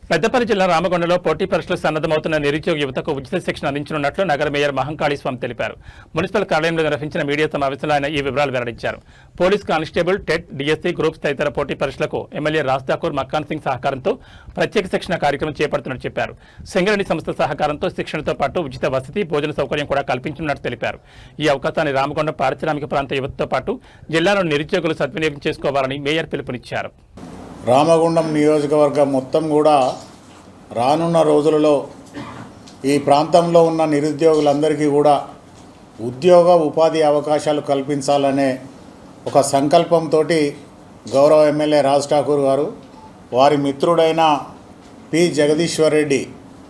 పెద్దపల్లి జిల్లా రామగుండంలో పోటీ పరీక్షలు సన్నద్ధమవుతున్న నిరుద్యోగ యువతకు ఉచిత శిక్షణ అందించనున్నట్లు నగర మేయర్ మహంకాళి స్వామి తెలిపారు. మున్సిపల్ కార్యాలయంలో నిర్వహించిన మీడియా సమావేశంలో ఆయన ఈ వివరాలు వెల్లడించారు. Police constable, TET, DSC groups తదితర పోటీ పరీక్షలకు ఎమ్మెల్యే రాజ్ ఠాకూర్, మక్కాన్ సింగ్ సహకారంతో ప్రత్యేక శిక్షణ కార్యక్రమం చేపడుతున్నట్టు చెప్పారు. సింగరేణి సంస్థ సహకారంతో శిక్షణతో పాటు ఉచిత వసతి, భోజన సౌకర్యం కూడా కల్పించనున్నట్టు తెలిపారు. ఈ అవకాశాన్ని రామగుండం పారిశ్రామిక ప్రాంత యువతతో పాటు జిల్లాలోని నిరుద్యోగులు సద్వినియోగం చేసుకోవాలని మేయర్ పిలుపునిచ్చారు. రామగుండం నియోజకవర్గం మొత్తం కూడా రానున్న రోజులలో ఈ ప్రాంతంలో ఉన్న నిరుద్యోగులందరికీ కూడా ఉద్యోగ ఉపాధి అవకాశాలు కల్పించాలనే ఒక సంకల్పంతో గౌరవ ఎమ్మెల్యే రాజ్ ఠాకూర్ గారు వారి మిత్రుడైన పి జగదీశ్వర్ రెడ్డి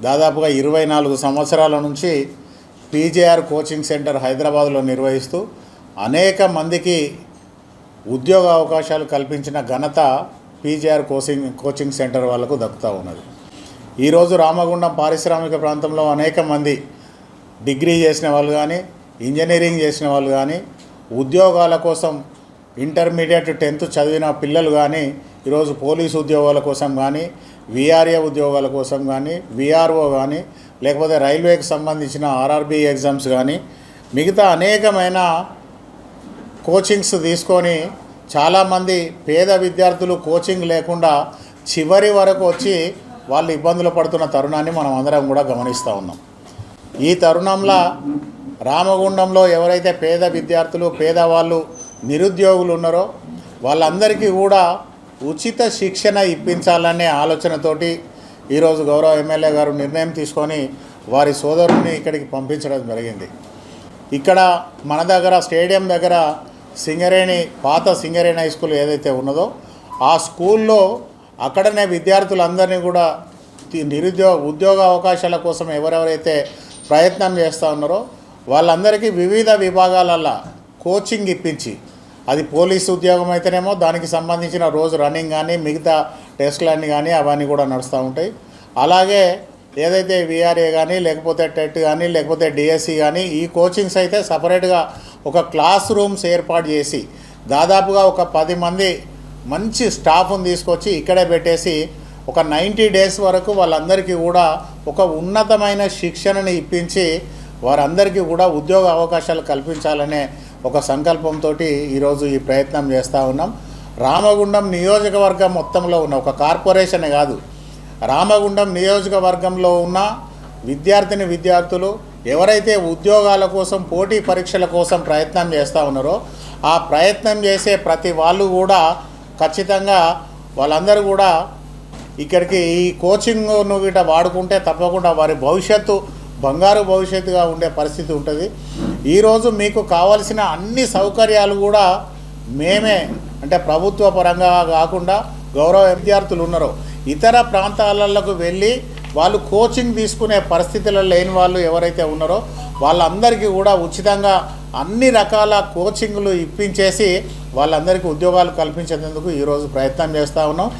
దాదాపుగా 24 సంవత్సరాల నుంచి పీజేఆర్ కోచింగ్ సెంటర్ హైదరాబాద్లో నిర్వహిస్తూ అనేక మందికి ఉద్యోగ అవకాశాలు కల్పించిన ఘనత పీజేఆర్ కోచింగ్ సెంటర్ వాళ్ళకు దక్కుతూ ఉన్నది. ఈరోజు రామగుండం పారిశ్రామిక ప్రాంతంలో అనేక మంది డిగ్రీ చేసిన వాళ్ళు కానీ, ఇంజనీరింగ్ చేసిన వాళ్ళు కానీ, ఉద్యోగాల కోసం ఇంటర్మీడియట్ 10th చదివిన పిల్లలు కానీ ఈరోజు పోలీసు ఉద్యోగాల కోసం కానీ, విఆర్ఏ ఉద్యోగాల కోసం కానీ, విఆర్ఓ కానీ, లేకపోతే రైల్వేకి సంబంధించిన ఆర్ఆర్బీ ఎగ్జామ్స్ కానీ, మిగతా అనేకమైన కోచింగ్స్ తీసుకొని చాలామంది పేద విద్యార్థులు కోచింగ్ లేకుండా చివరి వరకు వచ్చి వాళ్ళు ఇబ్బందులు పడుతున్న తరుణాన్ని మనం అందరం కూడా గమనిస్తూ ఉన్నాం. ఈ తరుణంలో రామగుండంలో ఎవరైతే పేద విద్యార్థులు, పేదవాళ్ళు, నిరుద్యోగులు ఉన్నారో వాళ్ళందరికీ కూడా ఉచిత శిక్షణ ఇప్పించాలనే ఆలోచనతోటి ఈరోజు గౌరవ ఎమ్మెల్యే గారు నిర్ణయం తీసుకొని వారి సోదరుని ఇక్కడికి పంపించడం జరిగింది. ఇక్కడ మన దగ్గర స్టేడియం దగ్గర పాత సింగరేణి హై స్కూల్ ఏదైతే ఉన్నదో ఆ స్కూల్లో అక్కడనే విద్యార్థులందరినీ కూడా ఉద్యోగ అవకాశాల కోసం ఎవరెవరైతే ప్రయత్నం చేస్తూ ఉన్నారో వాళ్ళందరికీ వివిధ విభాగాలలో కోచింగ్ ఇప్పించి, అది పోలీసు ఉద్యోగం అయితేనేమో దానికి సంబంధించిన రోజు రన్నింగ్ కానీ, మిగతా టెస్టులన్నీ కానీ అవన్నీ కూడా నడుస్తూ ఉంటాయి. అలాగే ఏదైతే విఆర్ఏ కానీ, లేకపోతే టెట్ కానీ, లేకపోతే డిఎస్సి కానీ, ఈ కోచింగ్స్ అయితే సపరేట్గా ఒక క్లాస్ రూమ్స్ ఏర్పాటు చేసి దాదాపుగా ఒక 10 మంది మంచి స్టాఫ్ని తీసుకొచ్చి ఇక్కడే పెట్టేసి ఒక 90 డేస్ వరకు వాళ్ళందరికీ కూడా ఒక ఉన్నతమైన శిక్షణని ఇప్పించి వారందరికీ కూడా ఉద్యోగ అవకాశాలు కల్పించాలనే ఒక సంకల్పంతో ఈరోజు ఈ ప్రయత్నం చేస్తూ ఉన్నాం. రామగుండం నియోజకవర్గం మొత్తంలో ఉన్న ఒక కార్పొరేషన్ కాదు, రామగుండం నియోజకవర్గంలో ఉన్న విద్యార్థులు ఎవరైతే ఉద్యోగాల కోసం, పోటీ పరీక్షల కోసం ప్రయత్నం చేస్తూ ఉన్నారో ఆ ప్రయత్నం చేసే ప్రతి వాళ్ళు కూడా ఖచ్చితంగా వాళ్ళందరూ కూడా ఇక్కడికి ఈ కోచింగ్ను గిట వాడుకుంటే తప్పకుండా వారి భవిష్యత్తు బంగారు భవిష్యత్తుగా ఉండే పరిస్థితి ఉంటుంది. ఈరోజు మీకు కావాల్సిన అన్ని సౌకర్యాలు కూడా మేమే, అంటే ప్రభుత్వ పరంగా కాకుండా గౌరవ విద్యార్థులు ఉన్నారో ఇతర ప్రాంతాలకు వెళ్ళి వాళ్ళు కోచింగ్ తీసుకునే పరిస్థితుల్లో లేని వాళ్ళు ఎవరైతే ఉన్నారో వాళ్ళందరికీ కూడా ఉచితంగా అన్ని రకాల కోచింగ్లు ఇప్పించేసి వాళ్ళందరికీ ఉద్యోగాలు కల్పించేందుకు ఈరోజు ప్రయత్నం చేస్తూ ఉన్నాం.